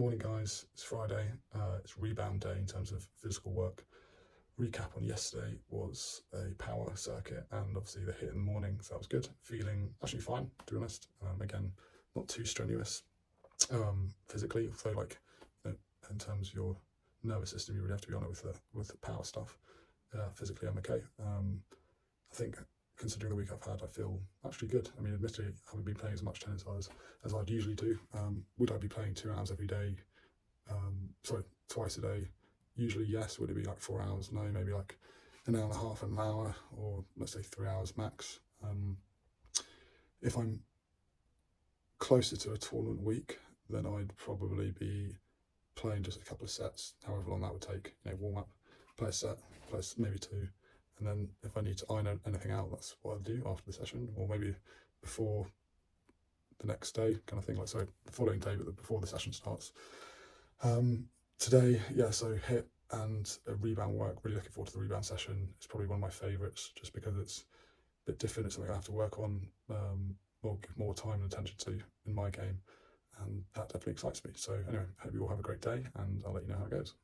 Morning guys, it's Friday, it's rebound day in terms of physical work. Recap on yesterday was a power circuit and obviously the hit in the morning, so that was good. Feeling actually fine, to be honest. Again, not too strenuous physically, so in terms of your nervous system, you really have to be on it with the power stuff. Physically I'm okay. I think considering the week I've had, I feel actually good. I mean, admittedly, I haven't been playing as much tennis as I'd usually do. Would I be playing 2 hours every day? Twice a day? Usually, yes. Would it be like 4 hours? No, maybe like an hour and a half, an hour, or let's say 3 hours max. If I'm closer to a tournament week, then I'd probably be playing just a couple of sets, however long that would take. Warm up, play a set, play maybe 2. And then if I need to iron anything out, that's what I'll do after the session, or maybe before the next day, kind of thing. The following day, but before the session starts. Today, so hit and rebound work. Really looking forward to the rebound session. It's probably one of my favourites, just because it's a bit different. It's something I have to work on, or give more time and attention to in my game, and that definitely excites me. So anyway, hope you all have a great day, and I'll let you know how it goes.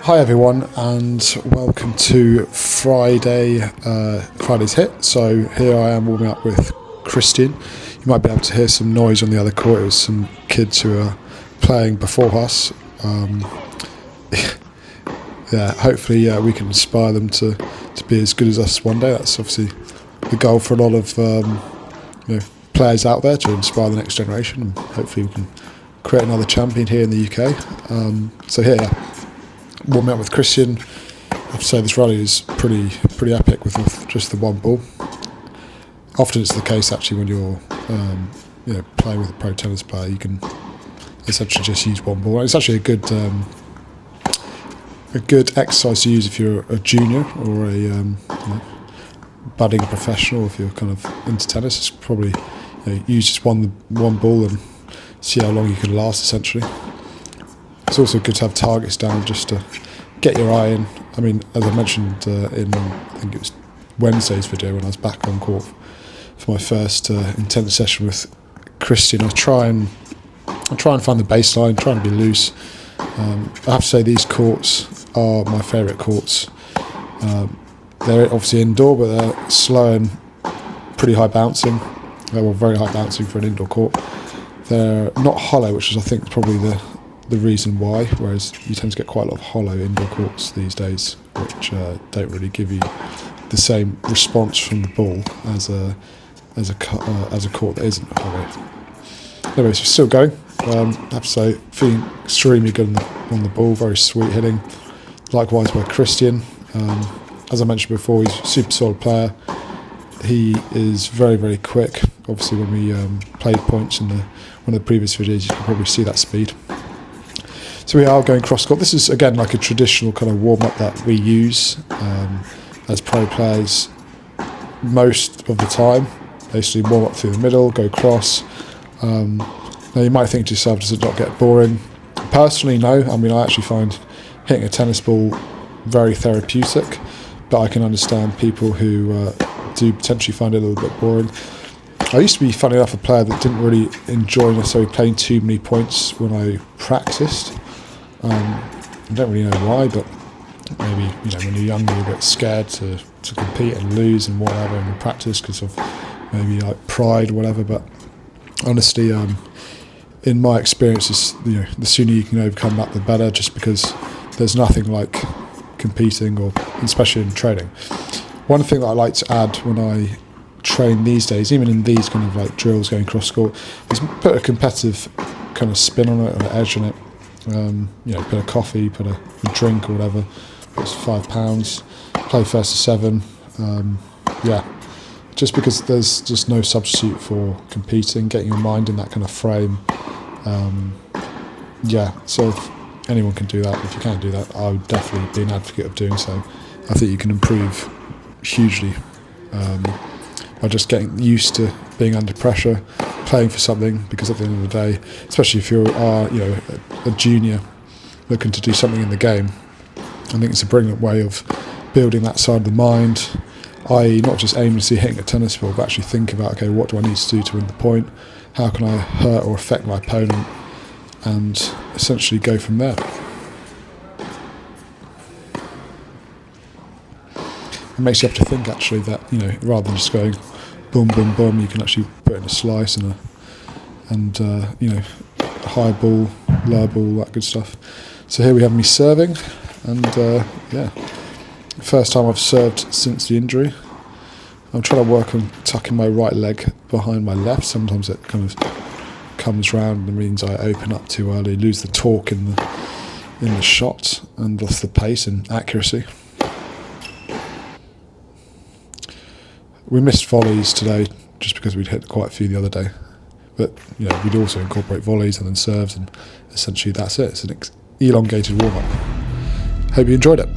Hi everyone, and welcome to Friday's hit. So here I am warming up with Christian. You might be able to hear some noise on the other court. It was some kids who are playing before us. Hopefully we can inspire them to be as good as us one day. That's obviously the goal for a lot of players out there, to inspire the next generation, and hopefully we can create another champion here in the UK. Warming up with Christian. I have to say this rally is pretty epic with just the one ball. Often it's the case actually when you're playing with a pro tennis player, you can essentially just use one ball. It's actually a good exercise to use if you're a junior or a budding professional. If you're kind of into tennis, it's probably use just one ball and see how long you can last essentially. It's also good to have targets down just to get your eye in. I mean, as I mentioned in, I think it was Wednesday's video when I was back on court for my first intense session with Christian, I try and find the baseline, trying to be loose. I have to say these courts are my favourite courts. They're obviously indoor, but they're slow and pretty high bouncing. Well, very high bouncing for an indoor court. They're not hollow, which is I think probably the reason why, whereas you tend to get quite a lot of hollow indoor courts these days, which don't really give you the same response from the ball as a court that isn't hollow. Anyway, so still going. I have to say, feeling extremely good on the ball, very sweet hitting. Likewise by Christian. As I mentioned before, he's a super solid player. He is very, very quick. Obviously, when we played points in one of the previous videos, you can probably see that speed. So we are going cross court. This is again like a traditional kind of warm up that we use as pro players most of the time. Basically warm up through the middle, go cross. Now you might think to yourself, does it not get boring? Personally, no. I mean, I actually find hitting a tennis ball very therapeutic, but I can understand people who do potentially find it a little bit boring. I used to be, funny enough, a player that didn't really enjoy necessarily playing too many points when I practiced. I don't really know why, but maybe, when you're younger, you're a bit scared to compete and lose and whatever in practice because of maybe like pride or whatever. But honestly, in my experience, the sooner you can overcome that, the better. Just because there's nothing like competing, or especially in training. One thing that I like to add when I train these days, even in these kind of like drills going cross court, is put a competitive kind of spin on it, or an edge on it. Put a coffee, put a drink or whatever. It's £5. Play first to 7. Just because there's just no substitute for competing, getting your mind in that kind of frame. So if anyone can do that, if you can't do that, I would definitely be an advocate of doing so. I think you can improve hugely by just getting used to being under pressure, playing for something, because at the end of the day, especially if you're a junior looking to do something in the game, I think it's a brilliant way of building that side of the mind, i.e. not just aimlessly hitting a tennis ball, but actually think about, okay, what do I need to do to win the point? How can I hurt or affect my opponent? And essentially go from there. It makes you have to think, actually, that, rather than just going boom, boom, boom, you can actually put in a slice and high ball, low ball, that good stuff. So here we have me serving, and first time I've served since the injury. I'm trying to work on tucking my right leg behind my left. Sometimes it kind of comes round and means I open up too early, lose the torque in the shot, and thus the pace and accuracy. We missed volleys today just because we'd hit quite a few the other day. But we'd also incorporate volleys and then serves, and essentially that's it. It's an elongated warm-up. Hope you enjoyed it.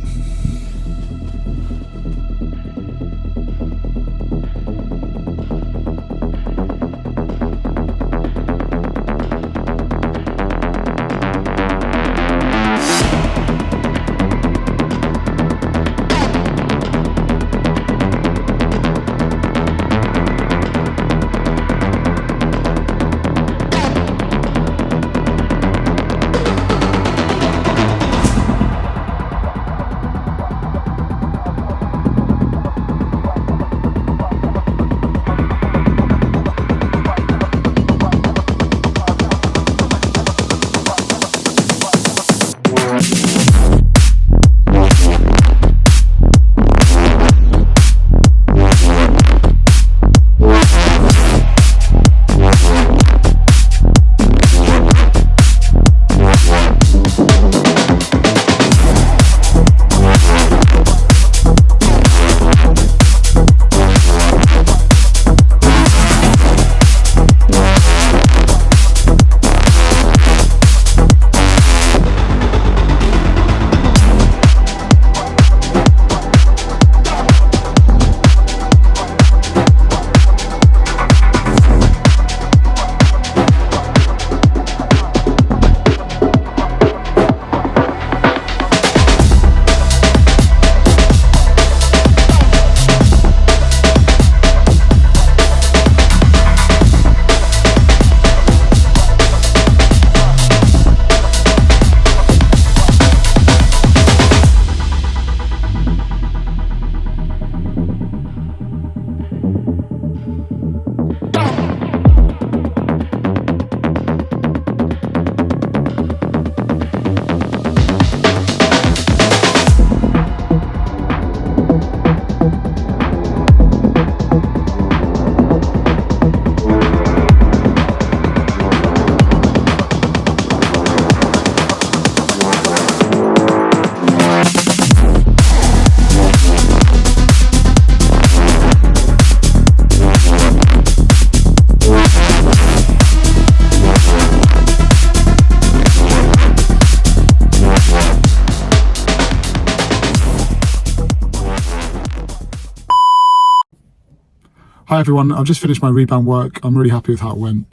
Hi everyone, I've just finished my rebound work. I'm really happy with how it went.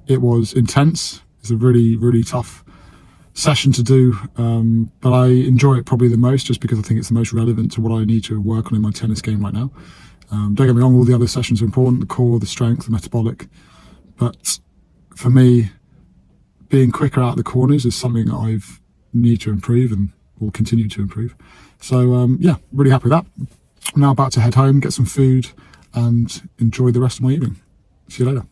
It was intense. It's a really, really tough session to do, but I enjoy it probably the most just because I think it's the most relevant to what I need to work on in my tennis game right now. Don't get me wrong, all the other sessions are important, the core, the strength, the metabolic, but for me, being quicker out of the corners is something that I've need to improve and or continue to improve. So yeah, really happy with that. I'm now about to head home, get some food, and enjoy the rest of my evening. See you later.